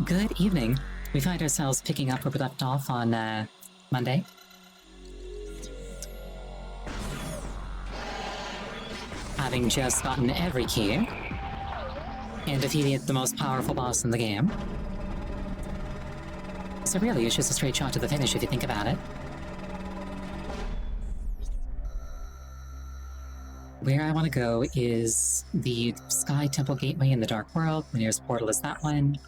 Good evening. We find ourselves picking up where we left off on, Monday. Having just gotten every key and defeated the most powerful boss in the game. So really, it's just a straight shot to the finish if you think about it. Where I want to go is the Sky Temple Gateway in the Dark World. The nearest portal is that one.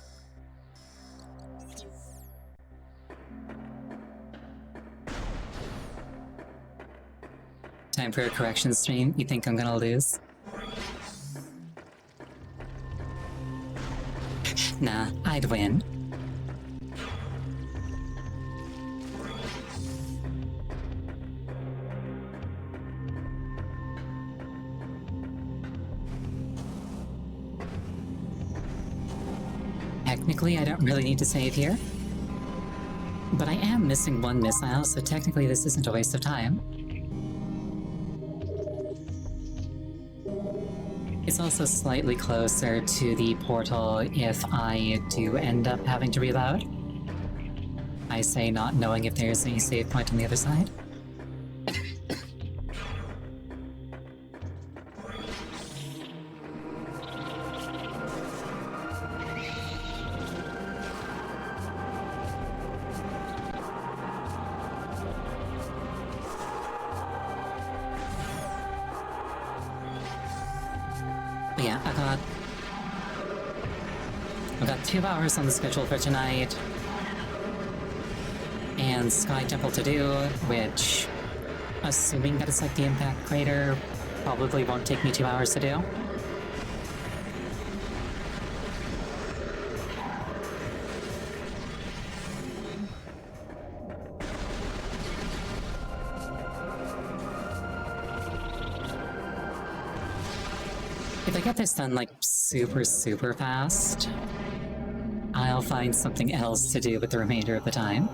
Time for a correction stream. You think I'm gonna lose? Nah, I'd win. Technically, I don't really need to save here. But I am missing one missile, so technically this isn't a waste of time. It's also slightly closer to the portal if I do end up having to reload. I say not knowing if there's a save point on the other side. But yeah, I've got 2 hours on the schedule for tonight, and Sky Temple to do, which, assuming that it's like the Impact Crater, probably won't take me 2 hours to do. If I get this done, like, super fast, I'll find something else to do with the remainder of the time.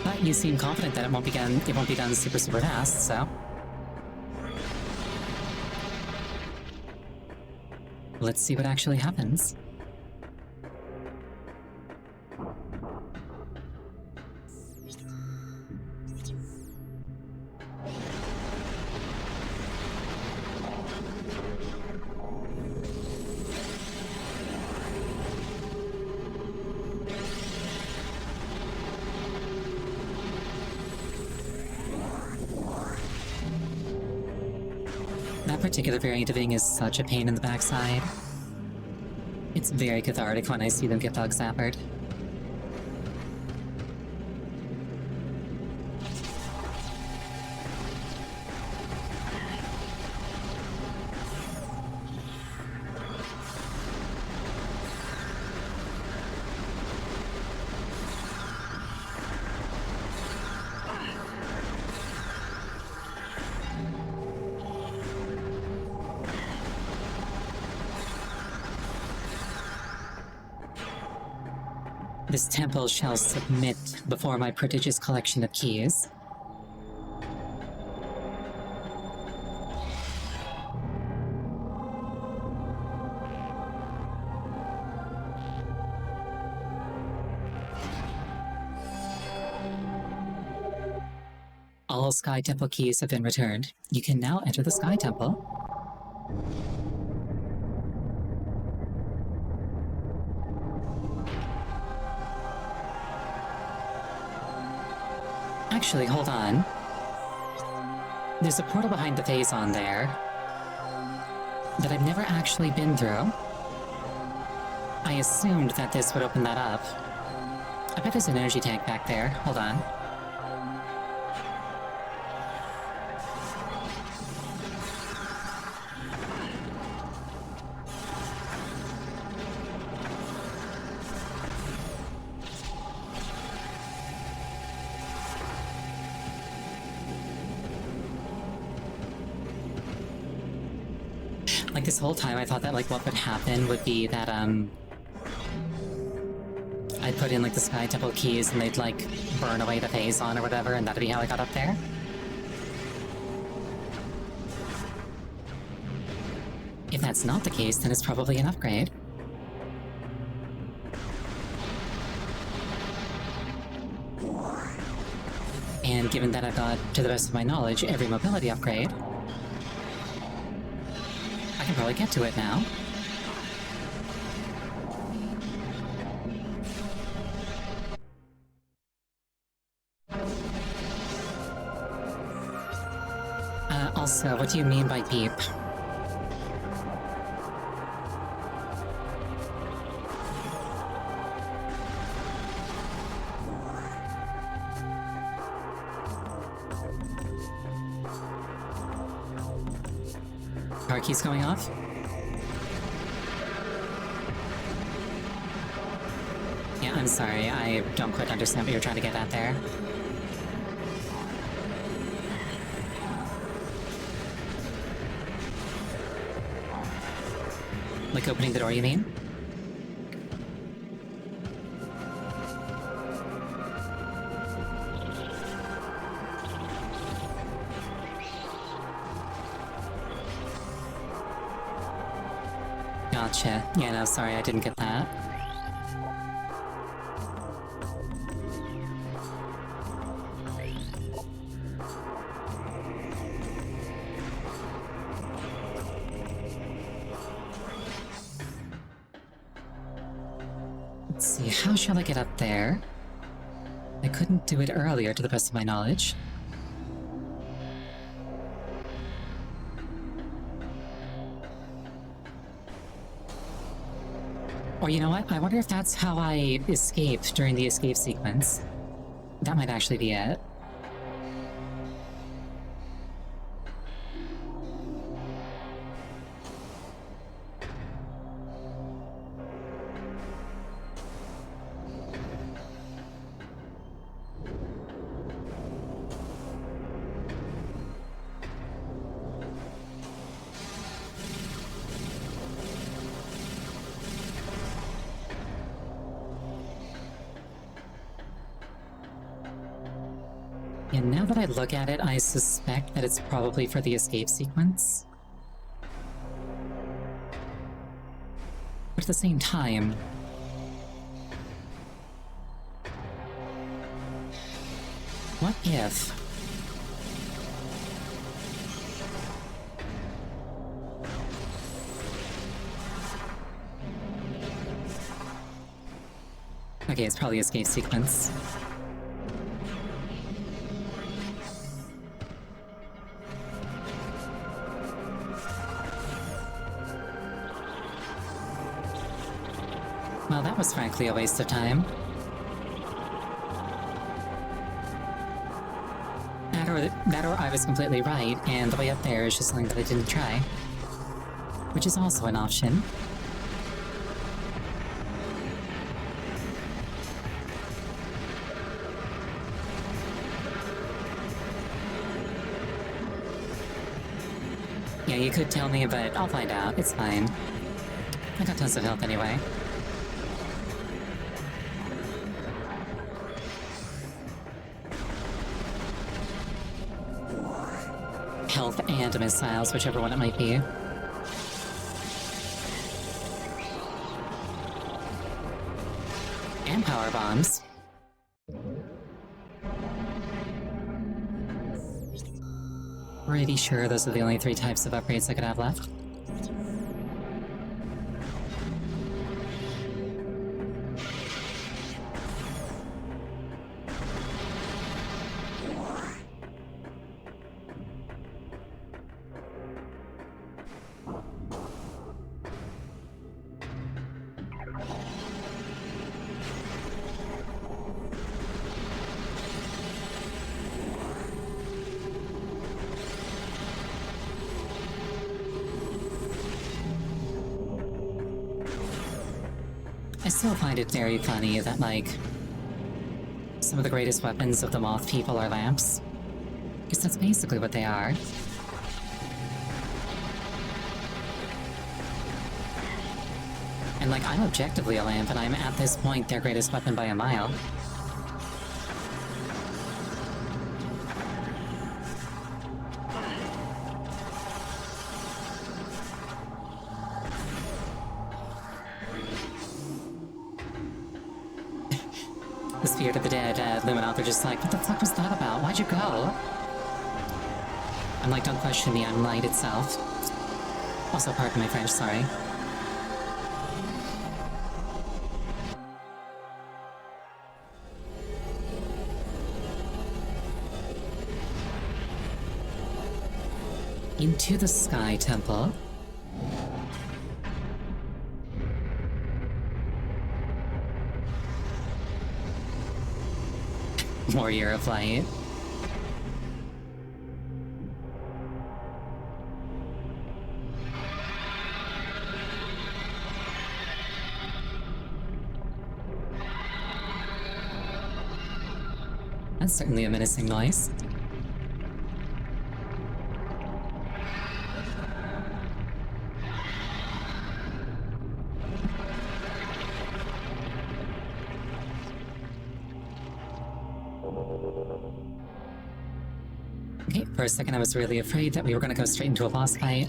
But you seem confident that it won't be done super fast, so... let's see what actually happens. That particular variant of Ing is such a pain in the backside. It's very cathartic when I see them get bug zappered. This temple shall submit before my prodigious collection of keys. All Sky Temple keys have been returned. You can now enter the Sky Temple. Actually, hold on. There's a portal behind the Phazon there that I've never actually been through. I assumed that this would open that up. I bet there's an energy tank back there. Hold on. Like, this whole time I thought that, like, what would happen would be that, I'd put in, like, the Sky Temple keys and they'd, like, burn away the Phazon or whatever, and that'd be how I got up there. If that's not the case, then it's probably an upgrade. And given that I've got, to the best of my knowledge, every mobility upgrade, I can probably get to it now. Also, what do you mean by beep? Car keys going off? Yeah, I'm sorry, I don't quite understand what you're trying to get at there. Like opening the door, you mean? Gotcha. Yeah, no, sorry, I didn't get that. Let's see, how shall I get up there? I couldn't do it earlier, to the best of my knowledge. Or you know what? I wonder if that's how I escaped during the escape sequence. That might actually be it. And now that I look at it, I suspect that it's probably for the escape sequence. But at the same time... what if... okay, it's probably escape sequence. Well, that was frankly a waste of time. That or I was completely right, and the way up there is just something that I didn't try. Which is also an option. Yeah, you could tell me, but I'll find out. It's fine. I got tons of health anyway. Health and missiles, whichever one it might be. And power bombs. Pretty sure those are the only 3 types of upgrades I could have left. I still find it very funny that, like, some of the greatest weapons of the Moth people are lamps. Because that's basically what they are. And, like, I'm objectively a lamp, and I'm at this point their greatest weapon by a mile. The spirit of the dead, Luminoth, they're just like, what the fuck was that about? Why'd you go? I'm like, don't question me, I'm light itself. Also, pardon my French, sorry. Into the Sky Temple. Warrior of Light. That's certainly a menacing noise. Okay, for a second I was really afraid that we were gonna go straight into a boss fight.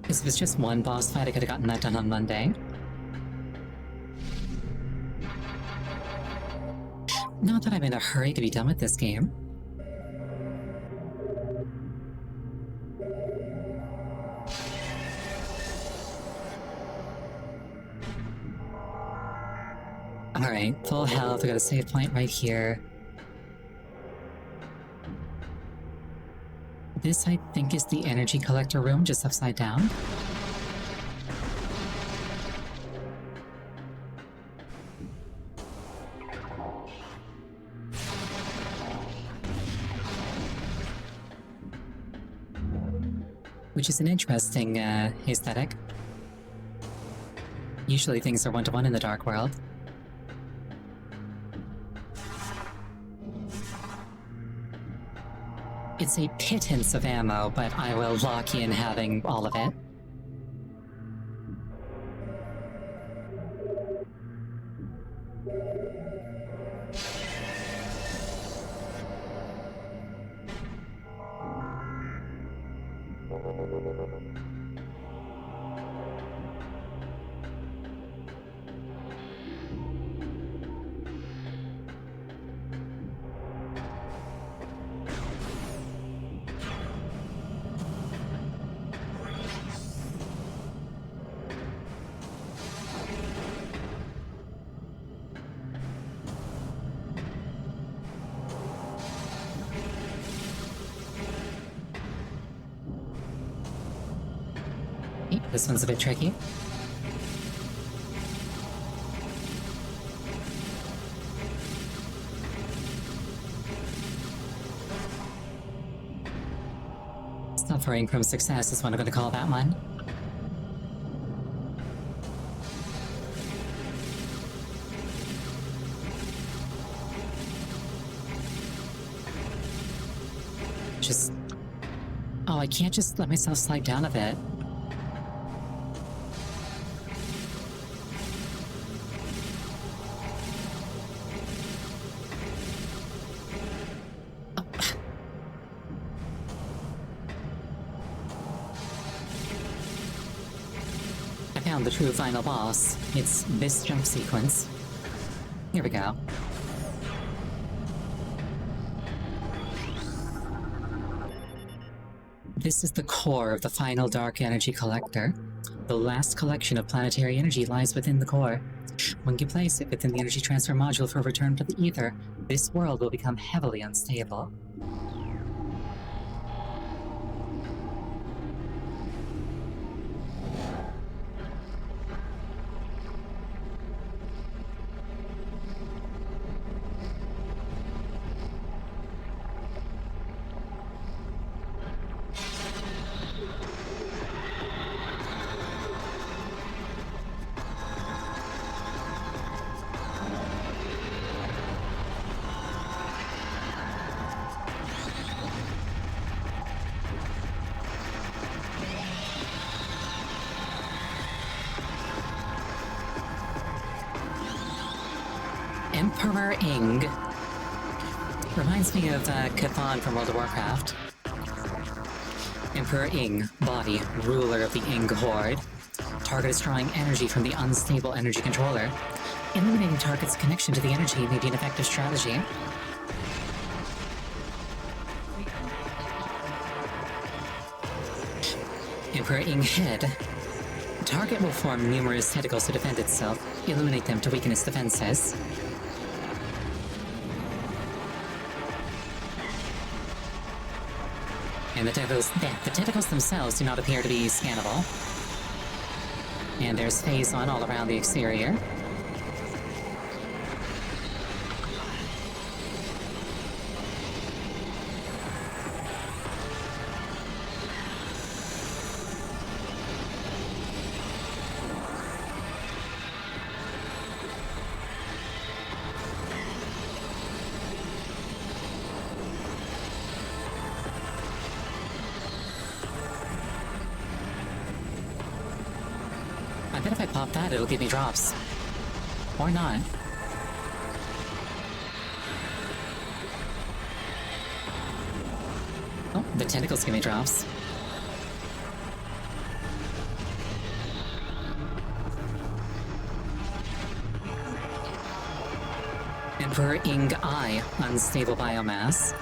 Because if it was just one boss fight, I could have gotten that done on Monday. Not that I'm in a hurry to be done with this game. Alright, full health, I got a save point right here. This, I think, is the energy collector room, just upside down. Which is an interesting, aesthetic. Usually things are one-to-one in the Dark World. It's a pittance of ammo, but I will lock in having all of it. This one's a bit tricky. Suffering from success is what I'm going to call that one. Just... Oh, I can't just let myself slide down a bit. The true final boss. It's this jump sequence. Here we go. This is the core of the final dark energy collector. The last collection of planetary energy lies within the core. When you place it within the energy transfer module for return to the ether, this world will become heavily unstable. Emperor Ing. Reminds me of Cathan from World of Warcraft. Emperor Ing, body, ruler of the Ing Horde. Target is drawing energy from the unstable energy controller. Eliminating target's connection to the energy may be an effective strategy. Emperor Ing head. Target will form numerous tentacles to defend itself. Illuminate them to weaken its defenses. And the tentacles themselves do not appear to be scannable. And there's phase on all around the exterior. I bet if I pop that, it'll give me drops. Or not. Oh, the tentacles give me drops. Emperor Ing Eye, unstable biomass.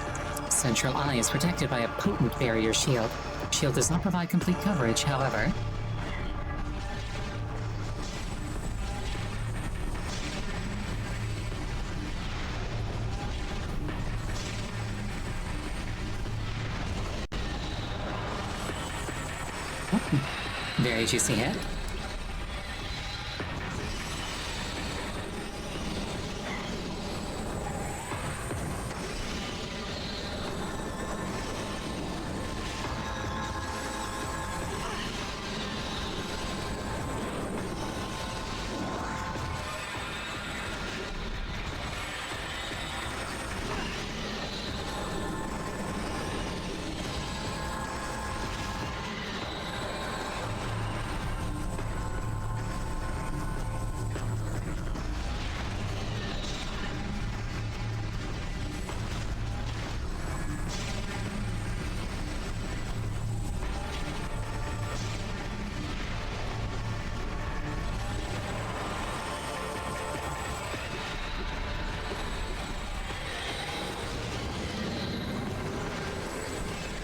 Central Eye is protected by a potent barrier shield. Shield does not provide complete coverage, however. Very juicy hit.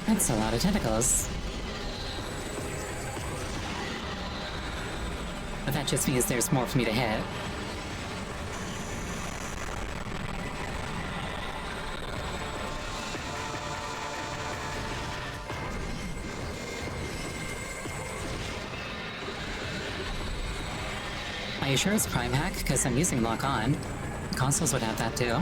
That's a lot of tentacles. But that just means there's more for me to hit. Are you sure it's Prime Hack? Because I'm using Lock On. Consoles would have that too.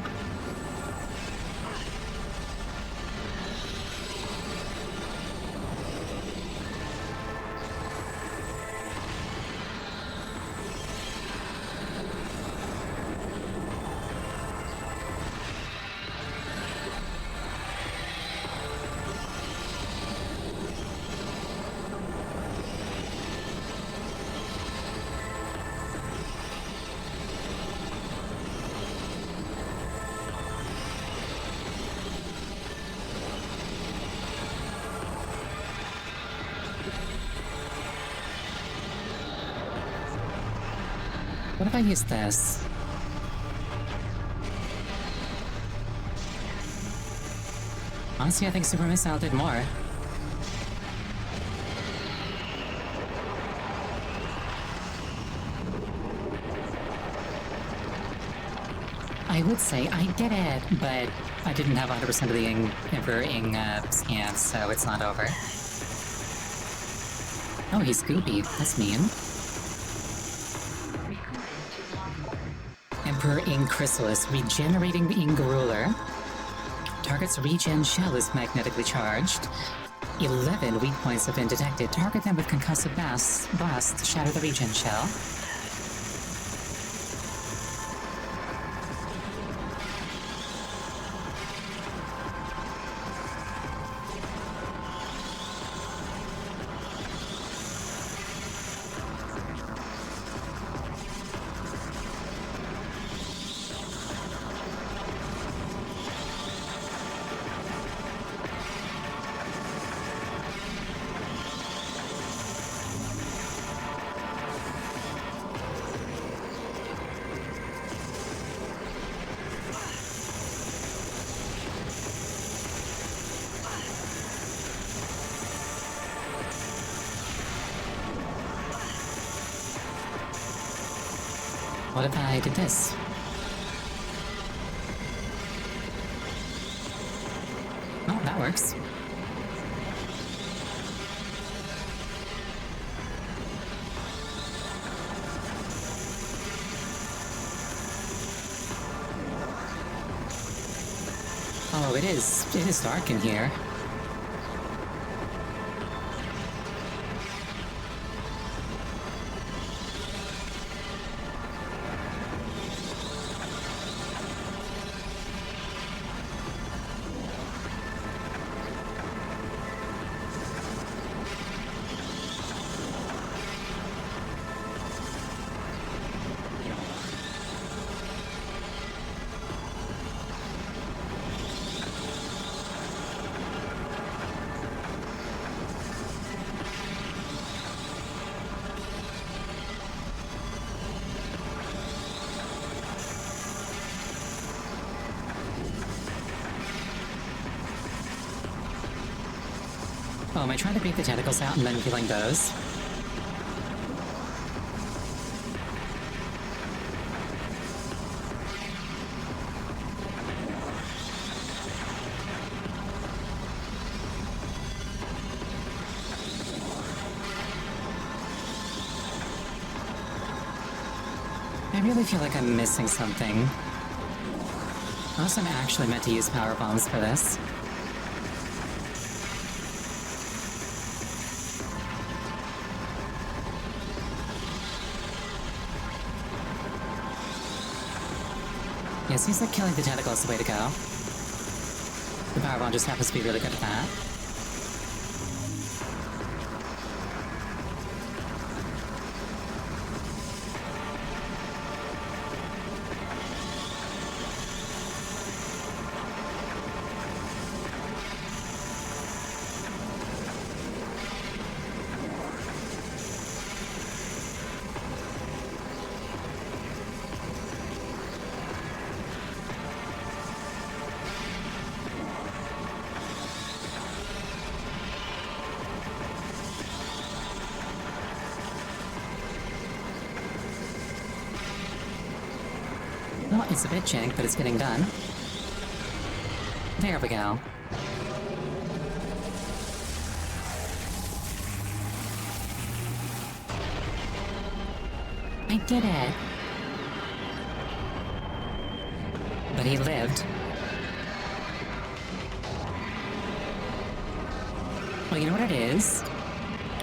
What if I use this? Honestly, I think Super Missile did more. I would say I did it, but I didn't have 100% of the Emperor Ing scans, so it's not over. Oh, he's Goopy. That's mean. Emperor Ing Chrysalis, regenerating the Ing Ruler. Target's regen shell is magnetically charged. 11 weak points have been detected. Target them with concussive blast to shatter the regen shell. What if I did this? Oh, that works. Oh, it is dark in here. Oh, am I trying to beat the tentacles out and then killing those? I really feel like I'm missing something. Unless I'm actually meant to use power bombs for this. Yeah, it seems like killing the tentacle is the way to go. The power bomb just happens to be really good at that. Well, it's a bit jank, but it's getting done. There we go. I did it! But he lived. Well, you know what it is?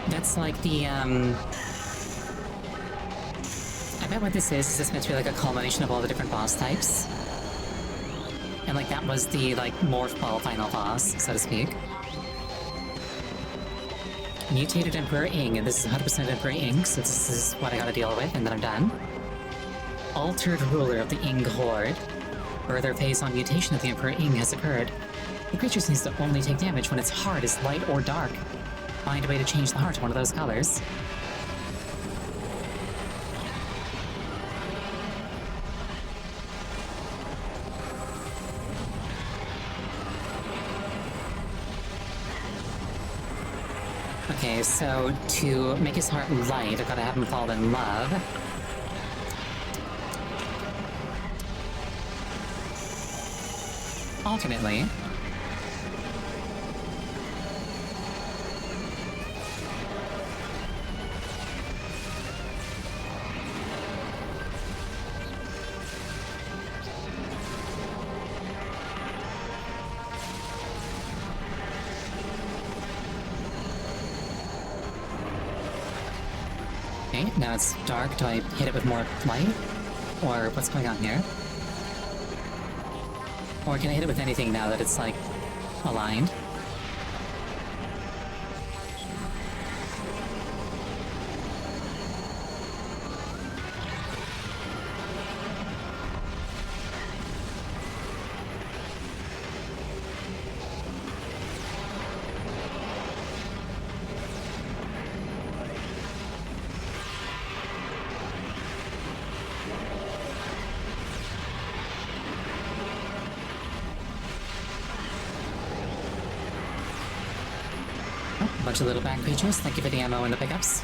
That's like the, I bet what this is this meant to be like a culmination of all the different boss types. And like that was the, like, morph ball final boss, so to speak. Mutated Emperor Ing, and this is 100% Emperor Ing, so this is what I gotta deal with, and then I'm done. Altered ruler of the Ing Horde. Further phase on mutation of the Emperor Ing has occurred. The creature seems to only take damage when its heart is light or dark. Find a way to change the heart to one of those colors. Okay, so to make his heart light, I've gotta have him fall in love. Alternately. Okay, now it's dark. Do I hit it with more light? Or what's going on here? Or can I hit it with anything now that it's, like, aligned? Bunch of little back creatures. Thank you for the ammo and the pickups.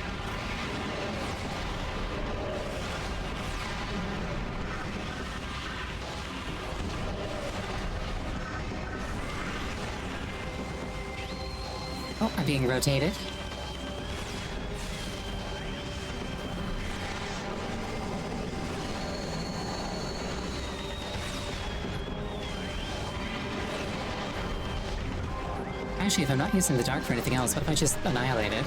Oh, I'm being rotated. Actually, if I'm not using the dark for anything else, what if I just annihilate it?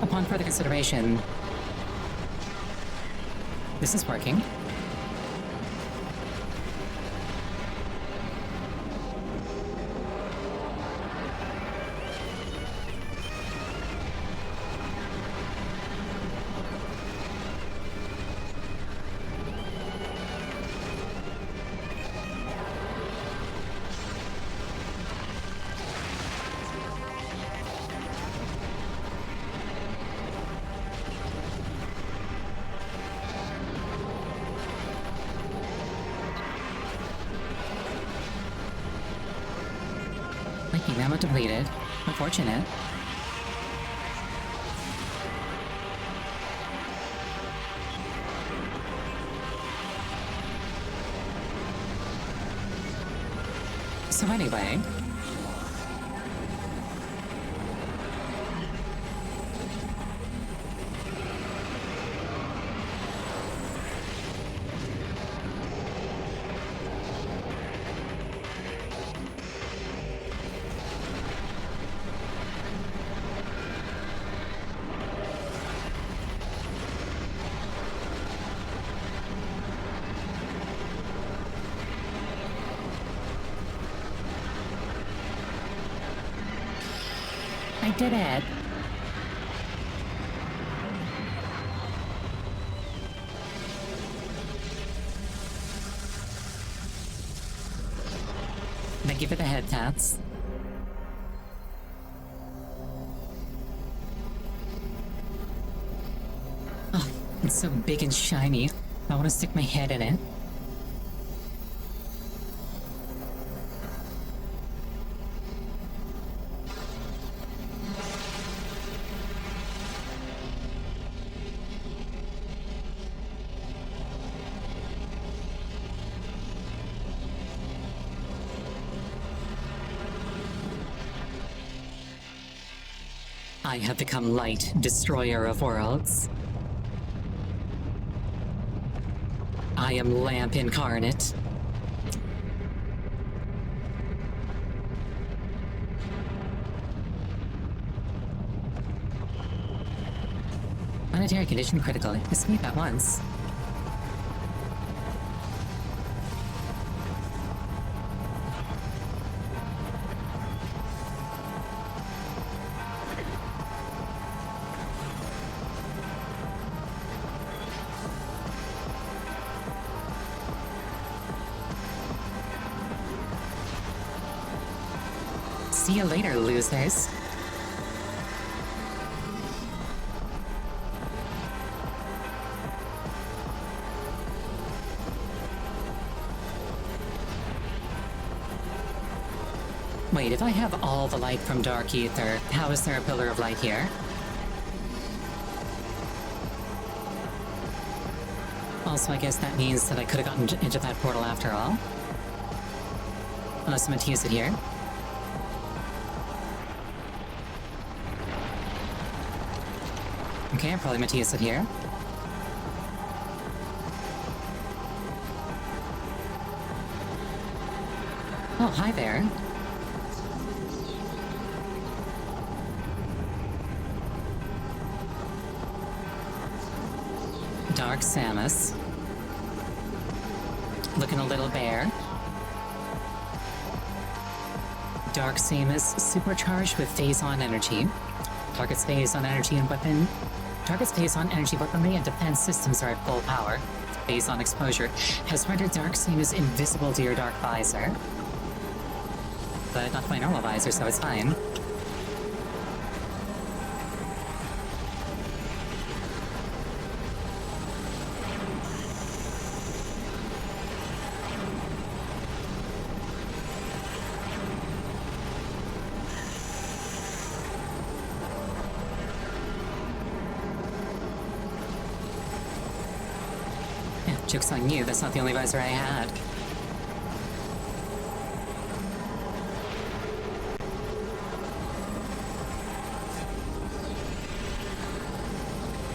Upon further consideration, this is working. Ammo depleted. Unfortunate. So anyway... I did it! Thank you for the head taps. Oh, it's so big and shiny. I want to stick my head in it. I have become light, destroyer of worlds. I am lamp incarnate. Planetary condition critical. Escape at once. See you later, losers. Wait, if I have all the light from Dark Ether, how is there a pillar of light here? Also, I guess that means that I could have gotten into that portal after all. Unless I'm meant to use it here. Okay, I'm probably meant to use it here. Oh, hi there. Dark Samus. Looking a little bare. Dark Samus supercharged with phase-on energy. Target's phase-on energy and weapon. Target's phase-on energy weaponry and defense systems are at full power. Phase-on exposure has rendered Dark Samus invisible to your dark visor. But not to my normal visor, so it's fine. Joke's on you, that's not the only visor I had.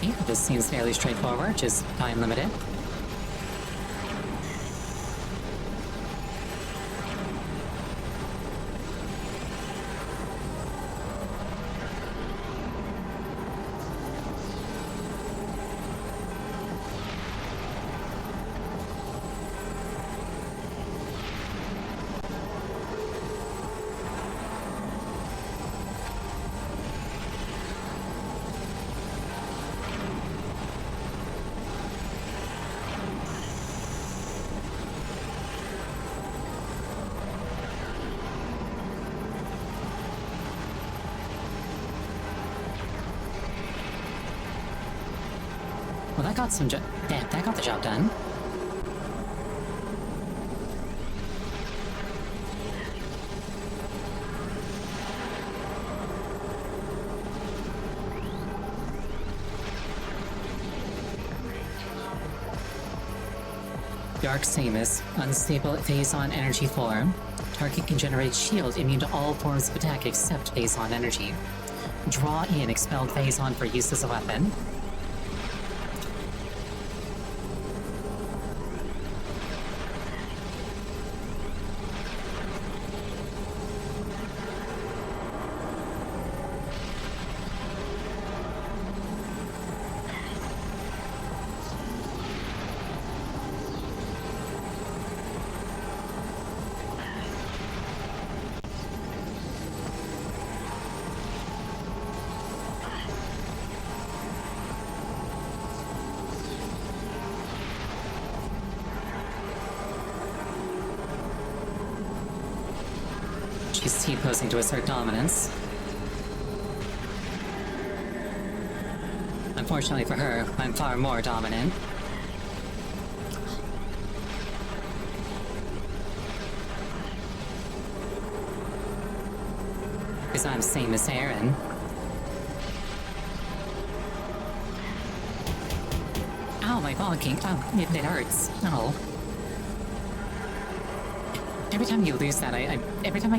Yeah, this seems fairly straightforward, just time limited. Well, that got some damn, that got the job done. Dark Samus, unstable phase-on energy form. Target can generate shield immune to all forms of attack except phase-on energy. Draw in expelled phase-on for use as a weapon. She's T-posing to assert dominance. Unfortunately for her, I'm far more dominant. Because I'm same as Aaron. Ow, my bonking. Oh, it hurts. Oh. Every time you lose that, every time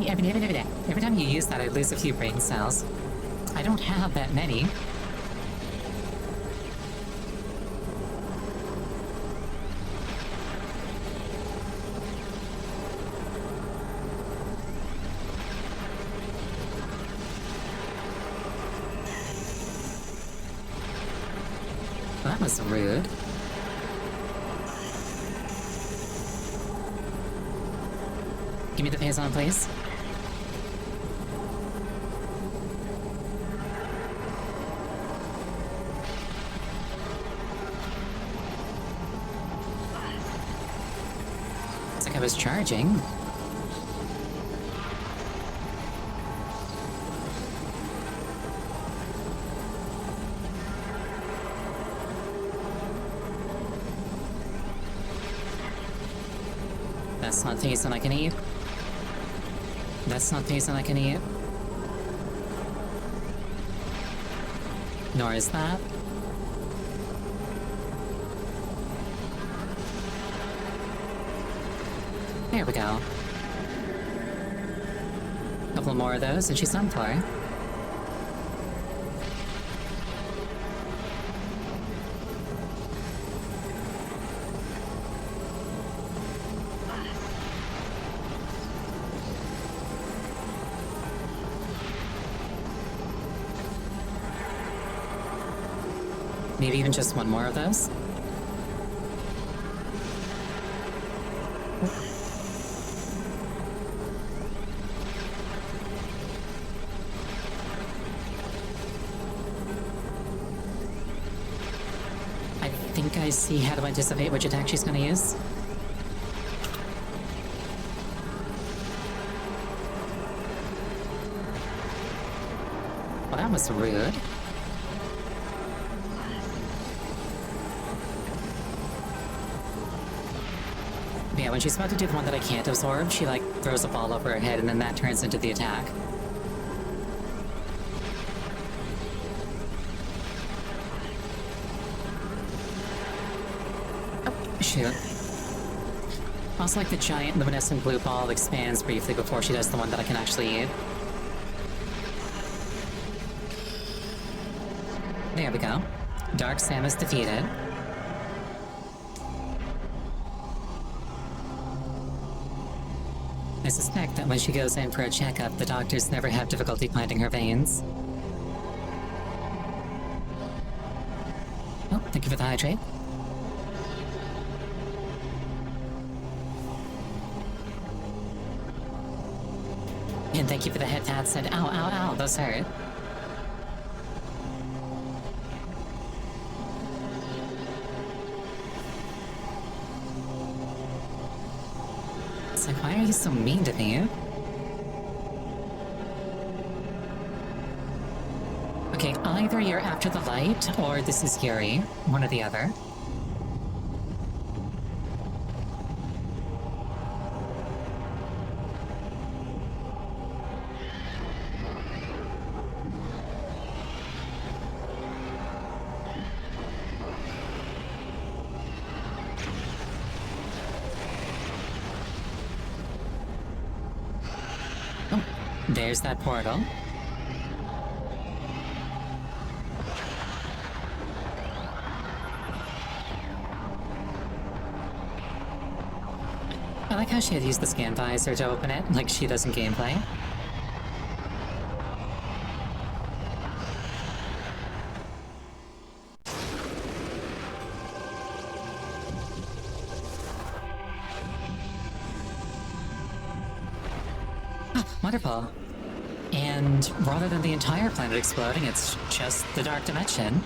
you use that, I lose a few brain cells. I don't have that many. Well, that was rude. Give me the phase-on, please. It's like I was charging. That's not phase-on I can eat. That's not phase-on I can eat. Nor is that. There we go. Couple more of those and she's done for. Maybe even just one more of those. I think I see how to anticipate which attack she's gonna use. Well, that was rude. Yeah, when she's about to do the one that I can't absorb, she like throws a ball over her head and then that turns into the attack. Oh. Shoot. Also, like, the giant luminescent blue ball expands briefly before she does the one that I can actually eat. There we go. Dark Samus defeated. I suspect that when she goes in for a checkup, the doctors never have difficulty finding her veins. Oh, thank you for the hydrate. And thank you for the head pats and ow, ow, ow, those hurt. It's like, why are you so mean to me? Okay, either you're after the light, or this is Yuri. One or the other. Oh, there's that portal. I like how she had used the scan visor to open it, like she does in gameplay. Ah, wonderful. And rather than the entire planet exploding, it's just the dark dimension.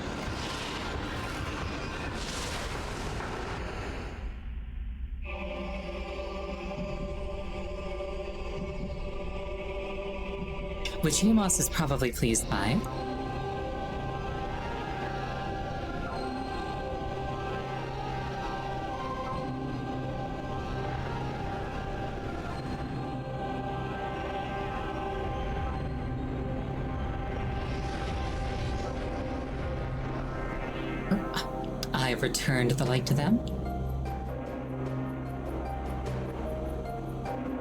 Which Umos is probably pleased by. I've returned the light to them.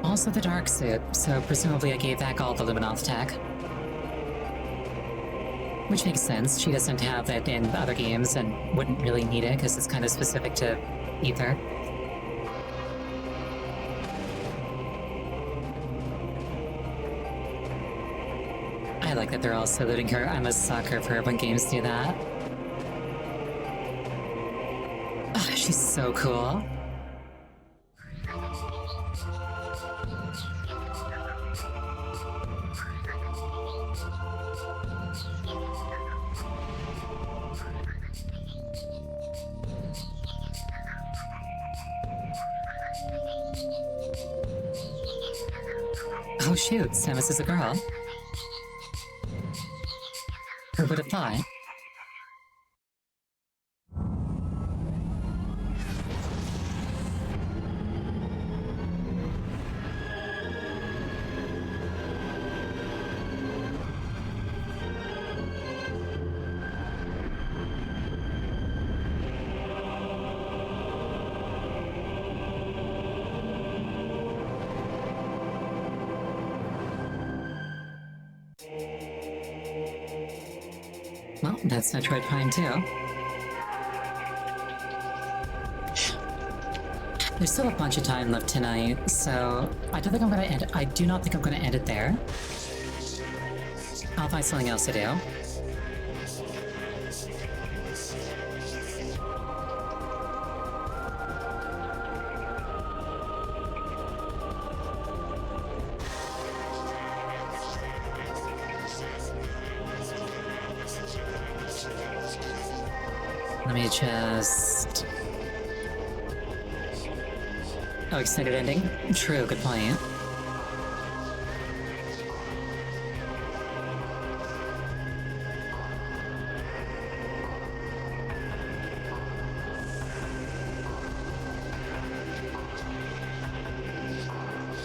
Also the dark suit, so presumably I gave back all the Luminoth tech. Which makes sense, she doesn't have that in other games and wouldn't really need it because it's kind of specific to Ether. I like that they're all saluting her. I'm a sucker for when games do that. Ah, she's so cool. Oh shoot, Samus is a girl. Who would have thought? Well, that's Metroid Prime 2. There's still a bunch of time left tonight, so I don't think I'm gonna end. I do not think I'm gonna end it there. I'll find something else to do. Let me just... Oh, extended ending? True, good point.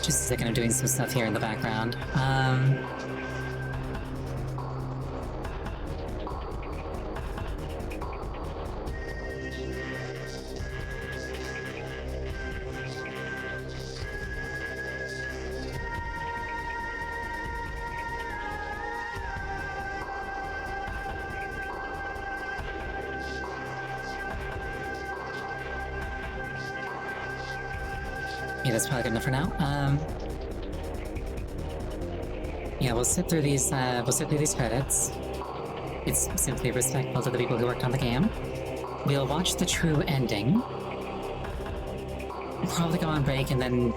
Just a second, I'm doing some stuff here in the background. that's probably good enough for now. Yeah, we'll sit through these credits. It's simply respectful to the people who worked on the game. We'll watch the true ending. We'll probably go on break and then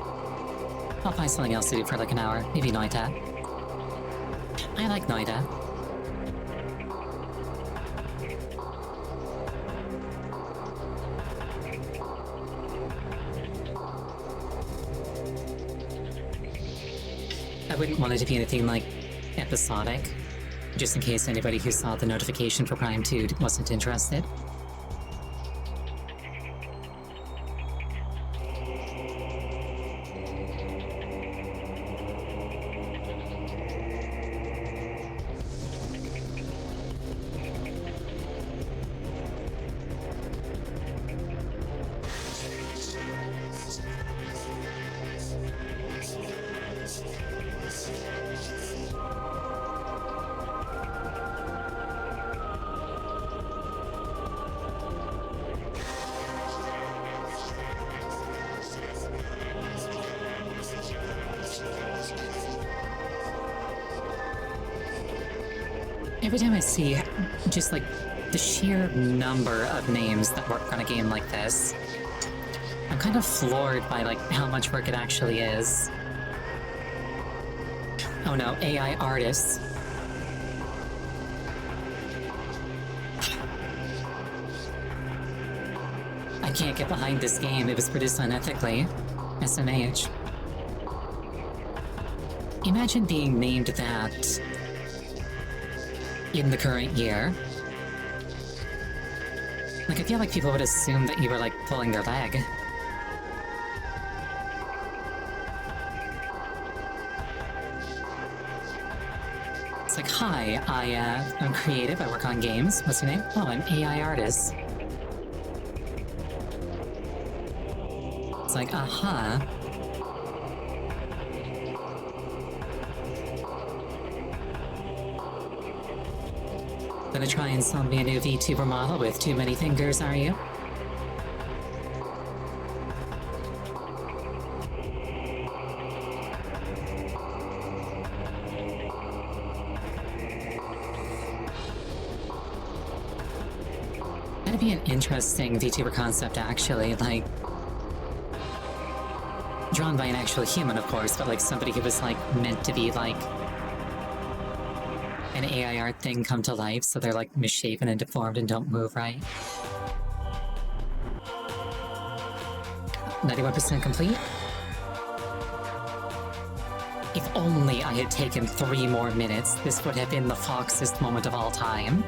I'll find something else to do for like an hour. Maybe Noita. I like Noita. I wouldn't want it to be anything like episodic, just in case anybody who saw the notification for Prime 2 wasn't interested. Every time I see just like the sheer number of names that work on a game like this, I'm kind of floored by like how much work it actually is. Oh no, AI artists. I can't get behind this game. It was produced unethically. SMH. Imagine being named that in the current year. Like, I feel like people would assume that you were, like, pulling their leg. It's like, hi, I'm creative, I work on games. What's your name? Oh, I'm AI artist. It's like, aha. Gonna try and sell me a new VTuber model with too many fingers, are you? That'd be an interesting VTuber concept, actually, like... drawn by an actual human, of course, but like somebody who was like meant to be like an AI art thing come to life, so they're like misshapen and deformed and don't move right. 91% complete? If only I had taken 3 more minutes, this would have been the foxiest moment of all time.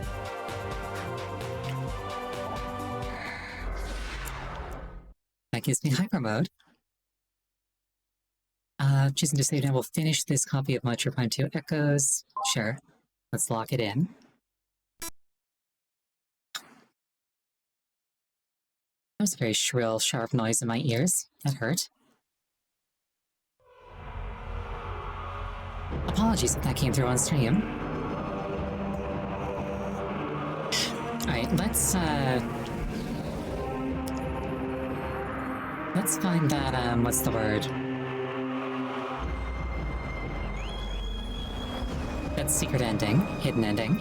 That gives me hyper mode. Choosing to save now, we'll finish this copy of Metroid Prime 2 Echoes. Sure. Let's lock it in. That was a very shrill, sharp noise in my ears. That hurt. Apologies if that came through on stream. Alright, let's find that, what's the word? That secret ending, hidden ending.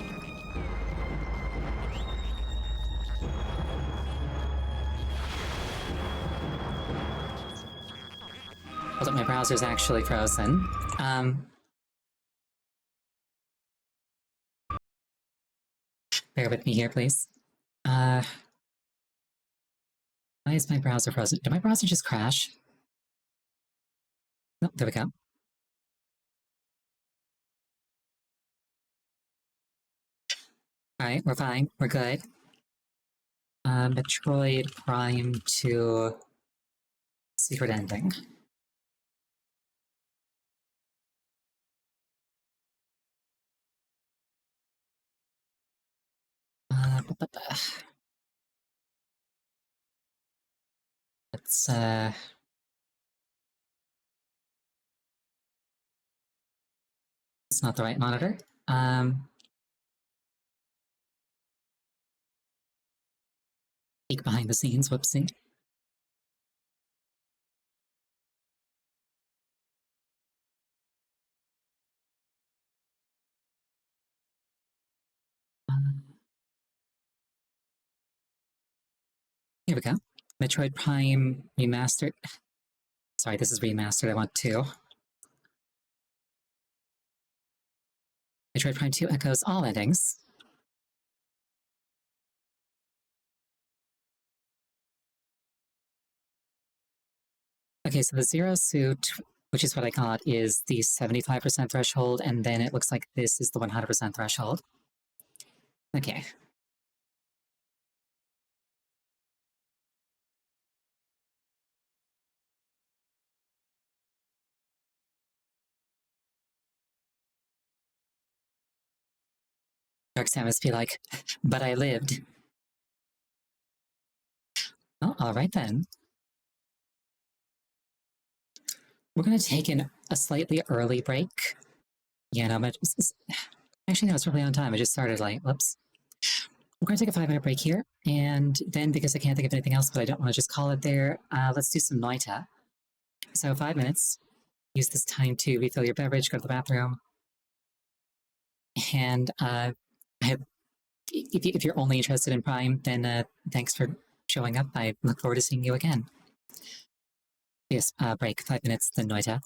Hold up, my browser's actually frozen. Bear with me here, please. Why is my browser frozen? Did my browser just crash? Oh, there we go. Alright, we're fine. We're good. Metroid Prime 2 Secret Ending. Let's, it's not the right monitor. Peek behind the scenes, whoopsie. Here we go. Metroid Prime Remastered. Sorry, this is remastered. I want 2. Metroid Prime 2 echoes all endings. Okay, so the Zero Suit, which is what I got, is the 75% threshold, and then it looks like this is the 100% threshold. Okay. Dark Samus be like, but I lived. Oh, alright then. We're gonna take a slightly early break. Yeah, no, but actually, no, it's really on time. I just started late. Whoops. We're gonna take a 5-minute break here, and then because I can't think of anything else, but I don't want to just call it there, let's do some Noita. So 5 minutes. Use this time to refill your beverage, go to the bathroom, and if you're only interested in Prime, then thanks for showing up. I look forward to seeing you again. Yes, break, 5 minutes, then Noita.